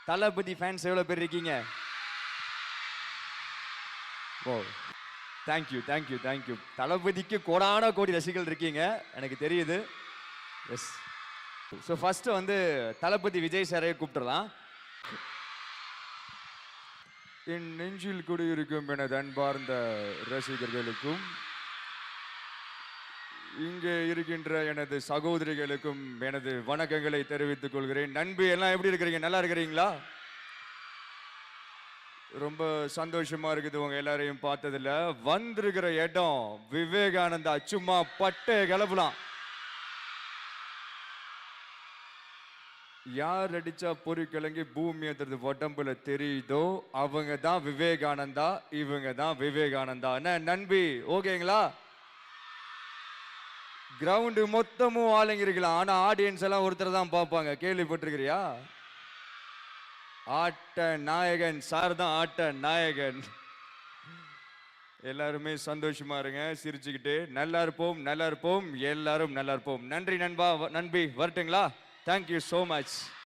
தளபதி fans எவ்வளோ பேர் இருக்கீங்க? ஓ, தேங்க்யூ தேங்க்யூ தேங்க்யூ. தளபதிக்கு கோடான கோடி ரசிகர்கள் இருக்கீங்க, எனக்கு தெரியுது. எஸ். ஸோ ஃபர்ஸ்ட் வந்து தளபதி விஜய் சாரையே கூப்பிட்டுறலாம். என் நெஞ்சில் குடியிருக்கும் எனது அன்பார்ந்த ரசிகர்களுக்கும் இங்கே இருக்கின்ற எனது சகோதரிகளுக்கும் எனது வணக்கங்களை தெரிவித்துக் கொள்கிறேன். நண்பி எல்லாம் எப்படி இருக்கிறீங்க? நல்லா இருக்கிறீங்களா? ரொம்ப சந்தோஷமா இருக்குது உங்க எல்லாரையும் பார்த்ததுல. வந்திருக்கிற இடம் விவேகானந்தா, சும்மா பட்டை கிளப்பலாம். யார் அடிச்சா பொறி கிளங்கி பூமி எதிர்த்து உடம்புல தெரியுதோ அவங்க தான் விவேகானந்தா, இவங்க தான் விவேகானந்தா. என்ன நண்பி, ஓகேங்களா? கிரவுண்டு மொத்தமும் ஆளுங்க இருக்கலாம், ஆனா ஆடியன்ஸ் எல்லாம் ஒருத்தர் தான் பார்ப்பாங்க. கேள்விப்பட்டிருக்கிறியா? ஆட்ட நாயகன் சார் தான் ஆட்ட நாயகன். எல்லாருமே சந்தோஷமா இருங்க, சிரிச்சுக்கிட்டு. நல்லா இருப்போம் நல்லா இருப்போம், எல்லாரும் நல்லா இருப்போம். நன்றி நண்பா, நண்பி, வரட்டுங்களா? Thank you so much.